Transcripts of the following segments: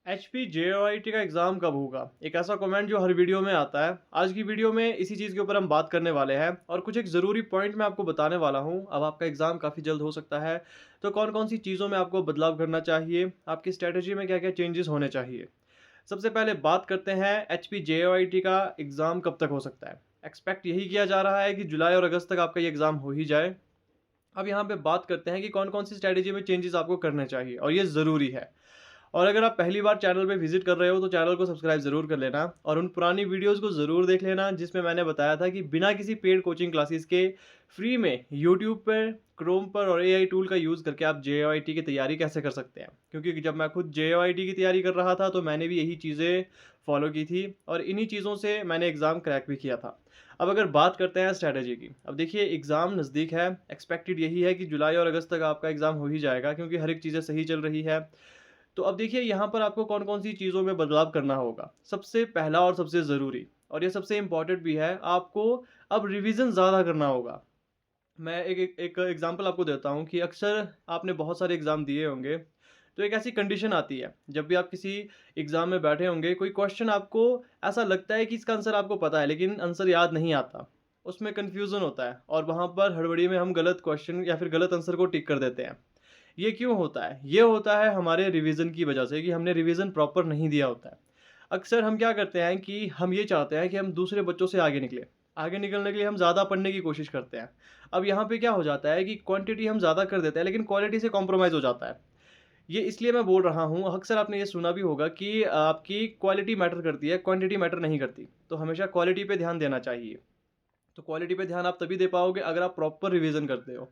HP जेओआईटी का exam कब होगा? एक ऐसा कमेंट जो हर वीडियो में आता है। आज की वीडियो में इसी चीज़ के ऊपर हम बात करने वाले हैं और कुछ एक ज़रूरी पॉइंट मैं आपको बताने वाला हूँ। अब आपका एग्ज़ाम काफ़ी जल्द हो सकता है, तो कौन-कौन सी चीज़ों में आपको बदलाव करना चाहिए, आपकी स्ट्रैटेजी में क्या-क्या चेंजेस होने चाहिए। सबसे पहले बात करते हैं एचपी जेओआईटी का एग्ज़ाम कब तक हो सकता है। एक्सपेक्ट यही किया जा रहा है कि जुलाई और अगस्त तक आपका ये एग्ज़ाम हो ही जाए। अब यहाँ पे बात करते हैं कि कौन-कौन सी स्ट्रैटेजी में चेंजेस आपको करने चाहिए और ये ज़रूरी है। और अगर आप पहली बार चैनल पे विज़िट कर रहे हो तो चैनल को सब्सक्राइब ज़रूर कर लेना और उन पुरानी वीडियोज़ को ज़रूर देख लेना जिसमें मैंने बताया था कि बिना किसी पेड कोचिंग क्लासेस के फ्री में यूट्यूब पर, क्रोम पर और एआई टूल का यूज़ करके आप जेओआईटी की तैयारी कैसे कर सकते हैं। क्योंकि जब मैं खुद जेओआईटी की तैयारी कर रहा था तो मैंने भी यही चीज़ें फॉलो की थी और इन्हीं चीज़ों से मैंने एग्ज़ाम क्रैक भी किया था। अब अगर बात करते हैं स्ट्रैटेजी की, अब देखिए एग्ज़ाम नज़दीक है, एक्सपेक्टेड यही है कि जुलाई और अगस्त तक आपका एग्ज़ाम हो ही जाएगा क्योंकि हर एक चीज़ें सही चल रही है। तो अब देखिए यहाँ पर आपको कौन-कौन सी चीज़ों में बदलाव करना होगा। सबसे पहला और सबसे ज़रूरी और ये सबसे इम्पोर्टेंट भी है, आपको अब रिवीज़न ज़्यादा करना होगा। मैं एक एग्ज़ाम्पल आपको देता हूँ कि अक्सर आपने बहुत सारे एग्ज़ाम दिए होंगे, तो एक ऐसी कंडीशन आती है, जब भी आप किसी एग्ज़ाम में बैठे होंगे, कोई क्वेश्चन आपको ऐसा लगता है कि इसका आंसर आपको पता है, लेकिन आंसर याद नहीं आता। उसमें कन्फ्यूज़न होता है और वहाँ पर हड़बड़ी में हम गलत क्वेश्चन या फिर गलत आंसर को टिक कर देते हैं। ये क्यों होता है? ये होता है हमारे रिवीजन की वजह से कि हमने रिवीजन प्रॉपर नहीं दिया होता है। अक्सर हम क्या करते हैं कि हम ये चाहते हैं कि हम दूसरे बच्चों से आगे निकलें। आगे निकलने के लिए हम ज़्यादा पढ़ने की कोशिश करते हैं। अब यहाँ पे क्या हो जाता है कि क्वांटिटी हम ज़्यादा कर देते हैं लेकिन क्वालिटी से कॉम्प्रोमाइज़ हो जाता है। ये इसलिए मैं बोल रहा हूँ, अक्सर आपने ये सुना भी होगा कि आपकी क्वालिटी मैटर करती है, क्वांटिटी मैटर नहीं करती। तो हमेशा क्वालिटी पे ध्यान देना चाहिए। तो क्वालिटी पे ध्यान आप तभी दे पाओगे अगर आप प्रॉपर रिवीजन करते हो।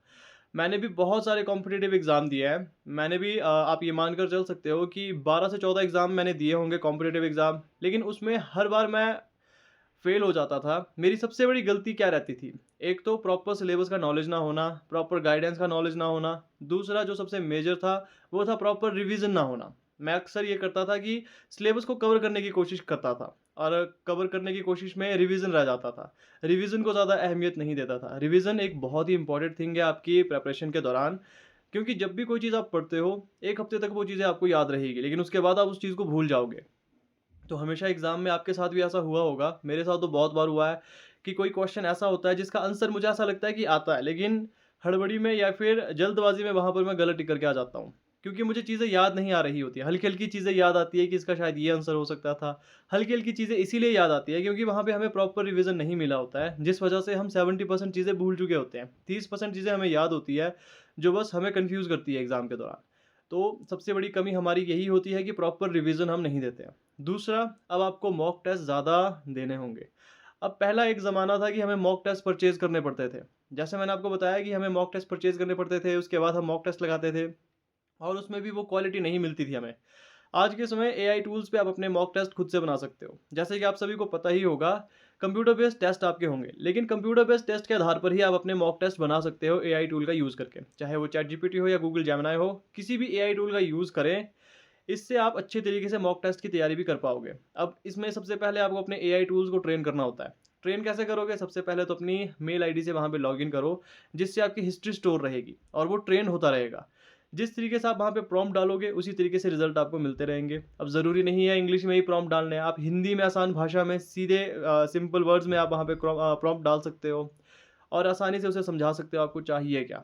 मैंने भी बहुत सारे कॉम्पिटिटिव एग्ज़ाम दिए हैं। मैंने भी आप ये मानकर चल सकते हो कि 12 से 14 एग्ज़ाम मैंने दिए होंगे कॉम्पिटिटिव एग्ज़ाम, लेकिन उसमें हर बार मैं फ़ेल हो जाता था। मेरी सबसे बड़ी गलती क्या रहती थी? एक तो प्रॉपर सिलेबस का नॉलेज ना होना, प्रॉपर गाइडेंस का नॉलेज ना होना। दूसरा जो सबसे मेजर था, वो था प्रॉपर रिवीज़न ना होना। मैं अक्सर ये करता था कि सिलेबस को कवर करने की कोशिश करता था और कवर करने की कोशिश में रिवीज़न रह जाता था। रिवीज़न को ज़्यादा अहमियत नहीं देता था। रिवीज़न एक बहुत ही इम्पोर्टेंट थिंग है आपकी प्रिपरेशन के दौरान, क्योंकि जब भी कोई चीज़ आप पढ़ते हो, 1 हफ़्ते तक वो चीज़ें आपको याद रहेगी, लेकिन उसके बाद आप उस चीज़ को भूल जाओगे। तो हमेशा एग्ज़ाम में आपके साथ भी ऐसा हुआ होगा, मेरे साथ तो बहुत बार हुआ है कि कोई क्वेश्चन ऐसा होता है जिसका आंसर मुझे ऐसा लगता है कि आता है, लेकिन हड़बड़ी में या फिर जल्दबाज़ी में वहाँ पर मैं गलत टिक करके आ जाता हूँ। क्योंकि मुझे चीज़ें याद नहीं आ रही होती हैं, हल्की-हल्की चीज़ें याद आती है कि इसका शायद ये आंसर हो सकता था। हल्की-हल्की चीज़ें इसीलिए याद आती है क्योंकि वहाँ पे हमें प्रॉपर रिवीज़न नहीं मिला होता है, जिस वजह से हम 70% चीज़ें भूल चुके होते हैं। 30% चीज़ें हमें याद होती है, जो बस हमें कन्फ्यूज़ करती है एग्ज़ाम के दौरान। तो सबसे बड़ी कमी हमारी यही होती है कि प्रॉपर रिवीजन हम नहीं देते हैं। दूसरा, अब आपको मॉक टेस्ट ज़्यादा देने होंगे। अब पहला एक ज़माना था कि हमें मॉक टेस्ट परचेज़ करने पड़ते थे। जैसे मैंने आपको बताया कि हमें मॉक टेस्ट परचेज़ करने पड़ते थे, उसके बाद हम मॉक टेस्ट लगाते थे और उसमें भी वो क्वालिटी नहीं मिलती थी हमें। आज के समय एआई टूल्स पे आप अपने मॉक टेस्ट खुद से बना सकते हो। जैसे कि आप सभी को पता ही होगा, कंप्यूटर बेस्ड टेस्ट आपके होंगे, लेकिन कंप्यूटर बेस्ड टेस्ट के आधार पर ही आप अपने मॉक टेस्ट बना सकते हो एआई टूल का यूज़ करके। चाहे वो चैट जीपीटी हो या गूगल जेमिनी हो, किसी भी एआई टूल का यूज़ करें, इससे आप अच्छे तरीके से मॉक टेस्ट की तैयारी भी कर पाओगे। अब इसमें सबसे पहले आपको अपने एआई टूल्स को ट्रेन करना होता है। ट्रेन कैसे करोगे? सबसे पहले तो अपनी मेल आईडी से वहाँ पे लॉगिन करो, जिससे आपकी हिस्ट्री स्टोर रहेगी और वो ट्रेन होता रहेगा। जिस तरीके से आप वहाँ पे प्रॉम्प्ट डालोगे, उसी तरीके से रिज़ल्ट आपको मिलते रहेंगे। अब ज़रूरी नहीं है इंग्लिश में ही प्रॉम्प्ट डालने हैं, आप हिंदी में आसान भाषा में सीधे सिंपल वर्ड्स में आप वहाँ पे प्रॉम्प्ट डाल सकते हो और आसानी से उसे समझा सकते हो आपको चाहिए क्या।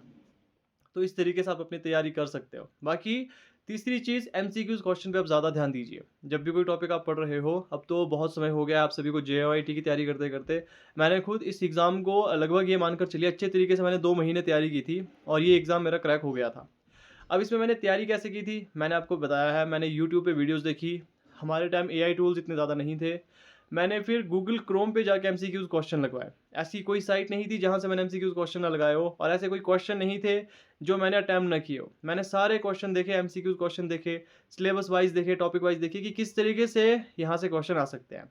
तो इस तरीके से आप अपनी तैयारी कर सकते हो। बाकी तीसरी चीज़, एमसीक्यूज़ क्वेश्चन पे आप ज़्यादा ध्यान दीजिए। जब भी कोई टॉपिक आप पढ़ रहे हो, अब तो बहुत समय हो गया आप सभी को जेओआईटी की तैयारी करते-करते। मैंने खुद इस एग्ज़ाम को लगभग ये मानकर चलिए अच्छे तरीके से मैंने 2 महीने तैयारी की थी और ये एग्ज़ाम मेरा क्रैक हो गया था। अब इसमें मैंने तैयारी कैसे की थी, मैंने आपको बताया है, मैंने यूट्यूब पे वीडियोज़ देखी। हमारे टाइम एआई टूल्स इतने ज़्यादा नहीं थे। मैंने फिर गूगल क्रोम पे जाके एमसीक्यूज़ क्वेश्चन लगवाए। ऐसी कोई साइट नहीं थी जहाँ से मैंने एमसीक्यूज़ क्वेश्चन ना लगाए हो और ऐसे कोई क्वेश्चन नहीं थे जो मैंने अटेम्प्ट ना किए हो। मैंने सारे क्वेश्चन देखे, एमसीक्यूज़ क्वेश्चन देखे, सिलेबस वाइज़ देखे, टॉपिक वाइज़ देखे कि किस तरीके से यहाँ से क्वेश्चन आ सकते हैं।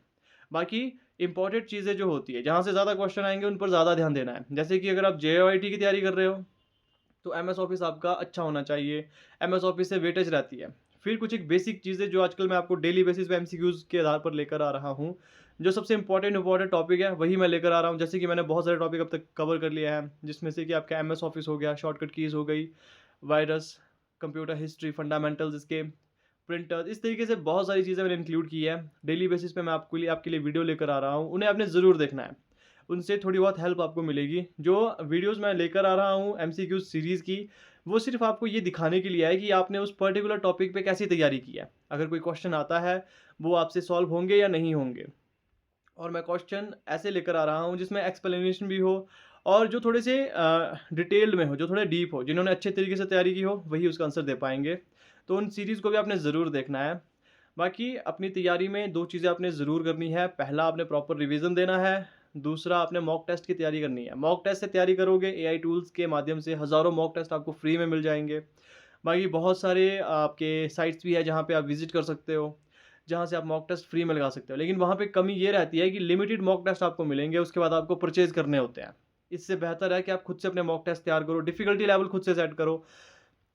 बाकी इंपॉर्टेंट चीज़ें जो होती है, जहाँ से ज़्यादा क्वेश्चन आएँगे उन पर ज़्यादा ध्यान देना है। जैसे कि अगर आप जेईई की तैयारी कर रहे हो, तो एमएस ऑफिस आपका अच्छा होना चाहिए। एमएस ऑफिस से वेटेज रहती है। फिर कुछ एक बेसिक चीज़ें जो आजकल मैं आपको डेली बेसिस पे एमसीक्यूज़ के आधार पर लेकर आ रहा हूँ। जो सबसे इम्पोर्टेंट टॉपिक है वही मैं लेकर आ रहा हूँ। जैसे कि मैंने बहुत सारे टॉपिक अब तक कवर कर लिया है, जिसमें से कि आपका एमएस ऑफिस हो गया, शॉर्टकट कीज़ हो गई, वायरस, कंप्यूटर हिस्ट्री, फंडामेंटल्स इसके, प्रिंटर, इस तरीके से बहुत सारी चीज़ें मैंने इंक्लूड की है। डेली बेसिस पे मैं आपके लिए वीडियो लेकर आ रहा हूँ, उन्हें आपने ज़रूर देखना है। उनसे थोड़ी बहुत हेल्प आपको मिलेगी। जो वीडियोज़ मैं लेकर आ रहा हूँ एमसीक्यू सीरीज़ की, वो सिर्फ़ आपको ये दिखाने के लिए है कि आपने उस पर्टिकुलर टॉपिक पे कैसी तैयारी की है। अगर कोई क्वेश्चन आता है, वो आपसे सॉल्व होंगे या नहीं होंगे। और मैं क्वेश्चन ऐसे लेकर आ रहा हूँ जिसमें एक्सप्लेनेशन भी हो और जो थोड़े से डिटेल्ड में हो, जो थोड़े डीप हो, जिन्होंने अच्छे तरीके से तैयारी की हो, वही उसका आंसर दे पाएँगे। तो उन सीरीज़ को भी आपने ज़रूर देखना है। बाकी अपनी तैयारी में 2 चीज़ें आपने ज़रूर करनी है। पहला, आपने प्रॉपर रिवीज़न देना है। दूसरा, आपने मॉक टेस्ट की तैयारी करनी है। मॉक टेस्ट से तैयारी करोगे, एआई टूल्स के माध्यम से हज़ारों मॉक टेस्ट आपको फ्री में मिल जाएँगे। बाकी बहुत सारे आपके साइट्स भी हैं जहाँ पे आप विज़िट कर सकते हो, जहाँ से आप मॉक टेस्ट फ्री में लगा सकते हो। लेकिन वहाँ पे कमी ये रहती है कि लिमिटेड मॉक टेस्ट आपको मिलेंगे, उसके बाद आपको परचेज़ करने होते हैं। इससे बेहतर है कि आप खुद से अपने मॉक टेस्ट तैयार करो, डिफ़िकल्टी लेवल खुद से सेट करो।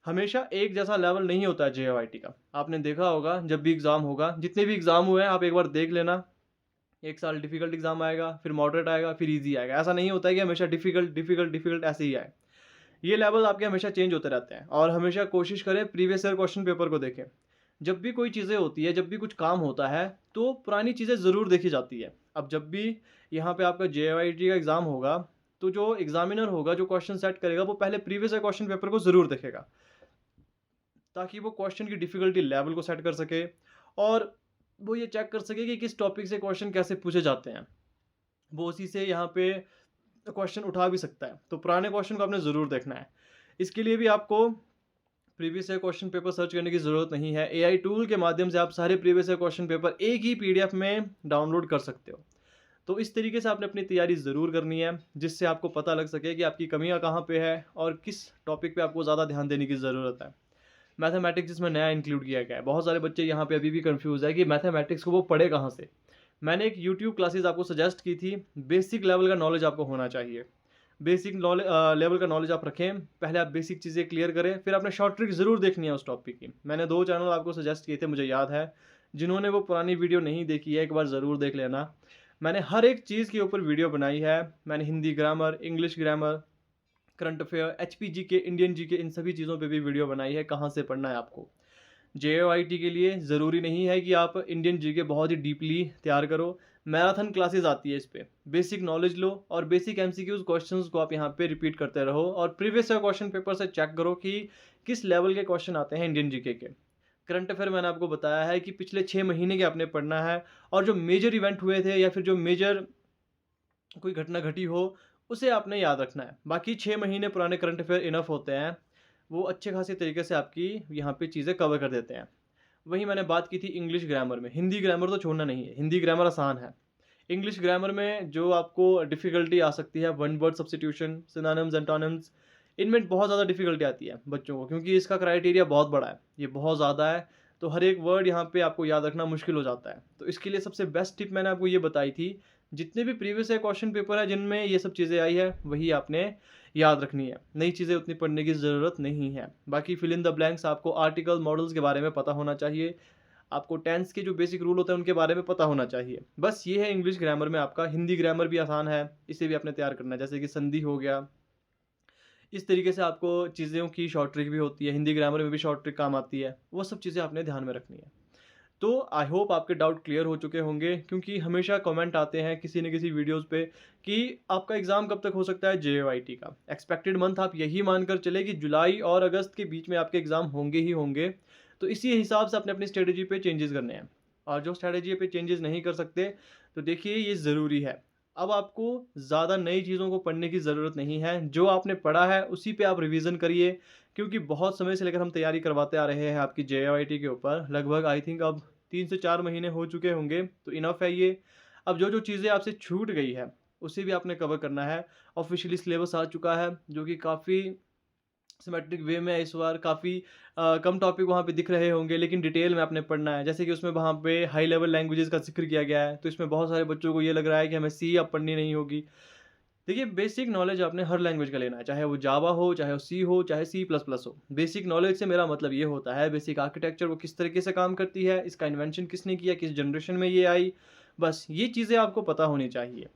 हमेशा एक जैसा लेवल नहीं होता है जेईई का। आपने देखा होगा जब भी एग्ज़ाम होगा, जितने भी एग्ज़ाम हुए हैं आप एक बार देख लेना। 1 साल डिफ़िकल्ट एग्ज़ाम आएगा, फिर मॉडरेट आएगा, फिर ईज़ी आएगा। ऐसा नहीं होता है कि हमेशा डिफ़िकल्ट, डिफ़िकल्ट, डिफ़िकल्ट ऐसे ही आए। ये लेवल आपके हमेशा चेंज होते रहते हैं और हमेशा कोशिश करें प्रीवियस ईयर क्वेश्चन पेपर को देखें। जब भी कोई चीज़ें होती है, जब भी कुछ काम होता है, तो पुरानी चीज़ें ज़रूर देखी जाती है। अब जब भी यहाँ पे आपका जेईई का एग्ज़ाम होगा, तो जो एग्ज़ामिनर होगा, जो क्वेश्चन सेट करेगा, वो पहले प्रीवियस ईयर क्वेश्चन पेपर को ज़रूर देखेगा, ताकि वो क्वेश्चन की डिफ़िकल्टी लेवल को सेट कर सके और वो ये चेक कर सके कि किस टॉपिक से क्वेश्चन कैसे पूछे जाते हैं। वो उसी से यहाँ पे क्वेश्चन उठा भी सकता है। तो पुराने क्वेश्चन को आपने ज़रूर देखना है। इसके लिए भी आपको previous year question paper search करने की ज़रूरत नहीं है। एआई टूल के माध्यम से आप सारे प्रीवियस ईयर क्वेश्चन पेपर एक ही पीडीएफ में डाउनलोड कर सकते हो। तो इस तरीके से आपने अपनी तैयारी ज़रूर करनी है, जिससे आपको पता लग सके कि आपकी कमियाँ कहाँ पे है और किस टॉपिक पे आपको ज़्यादा ध्यान देने की ज़रूरत है। मैथमेटिक्स इसमें नया इंक्लूड किया गया है। बहुत सारे बच्चे यहाँ पे अभी भी कन्फ्यूज़ है कि मैथमेटिक्स को वो पढ़े कहाँ से? मैंने एक यूट्यूब क्लासेस आपको सजेस्ट की थी, बेसिक लेवल का नॉलेज आपको होना चाहिए। बेसिक लेवल का नॉलेज आप रखें, पहले आप बेसिक चीज़ें क्लियर करें, फिर आपने शॉर्ट ट्रिक ज़रूर देखनी है उस टॉपिक की। मैंने 2 चैनल आपको सजेस्ट किए थे, मुझे याद है। जिन्होंने वो पुरानी वीडियो नहीं देखी है, एक बार ज़रूर देख लेना। मैंने हर एक चीज़ के ऊपर वीडियो बनाई है। मैंने Hindi grammar, English grammar, current affair, HP GK, Indian GK, इन सभी चीज़ों पे भी वीडियो बनाई है, कहाँ से पढ़ना है आपको। जेओआईटी के लिए ज़रूरी नहीं है कि आप इंडियन जीके बहुत ही डीपली तैयार करो। मैराथन क्लासेस आती है इस पे। बेसिक नॉलेज लो और बेसिक एमसीक्यूज़ क्वेश्चंस को आप यहाँ पे रिपीट करते रहो और प्रीवियस ईयर क्वेश्चन पेपर से चेक करो कि किस लेवल के क्वेश्चन आते हैं इंडियन जीके के। करंट अफेयर मैंने आपको बताया है कि पिछले 6 महीने के आपने पढ़ना है और जो मेजर इवेंट हुए थे या फिर जो मेजर कोई घटना घटी हो, उसे आपने याद रखना है। बाकी 6 महीने पुराने करंट अफेयर इनफ होते हैं। वो अच्छे खासे तरीके से आपकी यहाँ पे चीज़ें कवर कर देते हैं। वहीं मैंने बात की थी इंग्लिश ग्रामर में, हिंदी ग्रामर तो छोड़ना नहीं है, हिंदी ग्रामर आसान है। इंग्लिश ग्रामर में जो आपको डिफ़िकल्टी आ सकती है, one word substitution, synonyms, antonyms, इनमें बहुत ज़्यादा डिफ़िकल्टी आती है बच्चों को, क्योंकि इसका क्राइटेरिया बहुत बड़ा है, ये बहुत ज़्यादा है, तो हर एक वर्ड यहाँ पे आपको याद रखना मुश्किल हो जाता है। तो इसके लिए सबसे बेस्ट टिप मैंने आपको ये बताई थी, जितने भी प्रीवियस ईयर क्वेश्चन पेपर है जिनमें ये सब चीज़ें आई है, वही आपने याद रखनी है। नई चीज़ें उतनी पढ़ने की ज़रूरत नहीं है। बाकी फिल इन द ब्लैंक्स आपको आर्टिकल, मॉडल्स के बारे में पता होना चाहिए। आपको टेंस के जो बेसिक रूल होते हैं उनके बारे में पता होना चाहिए। बस ये है इंग्लिश ग्रामर में आपका। हिंदी ग्रामर भी आसान है, इसे भी आपने तैयार करना है, जैसे कि संधि हो गया। इस तरीके से आपको चीज़ों की शॉर्ट ट्रिक भी होती है, हिंदी ग्रामर में भी शॉर्ट ट्रिक काम आती है। वो सब चीज़ें आपने ध्यान में रखनी है। तो आई होप आपके डाउट क्लियर हो चुके होंगे, क्योंकि हमेशा कमेंट आते हैं किसी न किसी वीडियोज़ पे कि आपका एग्ज़ाम कब तक हो सकता है जेईई का। एक्सपेक्टेड मंथ आप यही मानकर चले कि जुलाई और अगस्त के बीच में आपके एग्ज़ाम होंगे ही होंगे। तो इसी हिसाब से अपने अपनी स्ट्रेटजी पे चेंजेस करने हैं और जो स्ट्रेटजी पे चेंजेस नहीं कर सकते, तो देखिए ये ज़रूरी है। अब आपको ज़्यादा नई चीज़ों को पढ़ने की ज़रूरत नहीं है, जो आपने पढ़ा है उसी पे आप रिवीजन करिए, क्योंकि बहुत समय से लेकर हम तैयारी करवाते आ रहे हैं आपकी जेईई के ऊपर। लगभग आई थिंक अब 3 से 4 महीने हो चुके होंगे, तो इनफ है ये। अब जो-जो चीज़ें आपसे छूट गई है, उसे भी आपने कवर करना है। ऑफ़िशियली सिलेबस आ चुका है, जो कि काफ़ी सिमेट्रिक वे में है इस बार। काफ़ी कम टॉपिक वहाँ पे दिख रहे होंगे, लेकिन डिटेल में आपने पढ़ना है। जैसे कि उसमें वहाँ पे हाई लेवल लैंग्वेजेज़ का ज़िक्र किया गया है, तो इसमें बहुत सारे बच्चों को ये लग रहा है कि हमें सी अब पढ़नी नहीं होगी। देखिए, बेसिक नॉलेज आपने हर लैंग्वेज का लेना है, चाहे वो जावा हो, चाहे वो सी हो, चाहे सी प्लस प्लस हो। बेसिक नॉलेज से मेरा मतलब ये होता है, बेसिक आर्किटेक्चर वो किस तरीके से काम करती है, इसका इन्वेंशन किसने किया, किस जनरेशन में ये आई, बस ये चीज़ें आपको पता होनी चाहिए।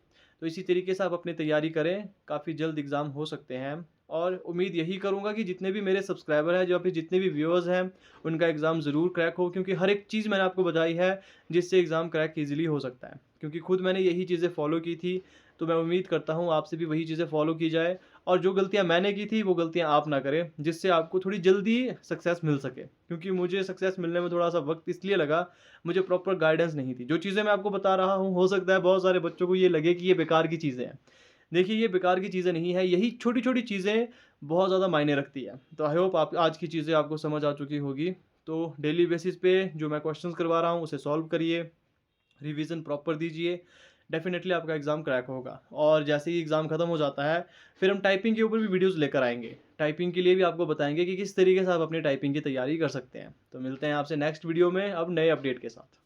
तो इसी तरीके से आप अपनी तैयारी करें, काफ़ी जल्द एग्ज़ाम हो सकते हैं और उम्मीद यही करूँगा कि जितने भी मेरे सब्सक्राइबर हैं, जो फिर जितने भी व्यूअर्स हैं, उनका एग्ज़ाम ज़रूर क्रैक हो, क्योंकि हर एक चीज़ मैंने आपको बताई है जिससे एग्ज़ाम क्रैक ईज़िली हो सकता है। क्योंकि खुद मैंने यही चीज़ें फ़ॉलो की थी, तो मैं उम्मीद करता हूँ आपसे भी वही चीज़ें फ़ॉलो की जाए और जो गलतियाँ मैंने की थी, वो गलतियाँ आप ना करें, जिससे आपको थोड़ी जल्दी सक्सेस मिल सके। क्योंकि मुझे सक्सेस मिलने में थोड़ा-सा वक़्त इसलिए लगा, मुझे प्रॉपर गाइडेंस नहीं थी। जो चीज़ें मैं आपको बता रहा हूँ, हो सकता है बहुत सारे बच्चों को ये लगे कि ये बेकार की चीज़ें हैं। देखिए, ये बेकार की चीज़ें नहीं है, यही छोटी-छोटी चीज़ें बहुत ज़्यादा मायने रखती है। तो आई होप आप आज की चीज़ें आपको समझ आ चुकी होगी। तो डेली बेसिस पे जो मैं क्वेश्चंस करवा रहा हूँ, उसे सॉल्व करिए, रिवीजन प्रॉपर दीजिए, डेफ़िनेटली आपका एग्ज़ाम क्रैक होगा। और जैसे ही एग्ज़ाम खत्म हो जाता है, फिर हम टाइपिंग के ऊपर भी वीडियोज़ लेकर आएँगे। टाइपिंग के लिए भी आपको बताएँगे कि किस तरीके से आप अपनी टाइपिंग की तैयारी कर सकते हैं। तो मिलते हैं आपसे नेक्स्ट वीडियो में अब नए अपडेट के साथ।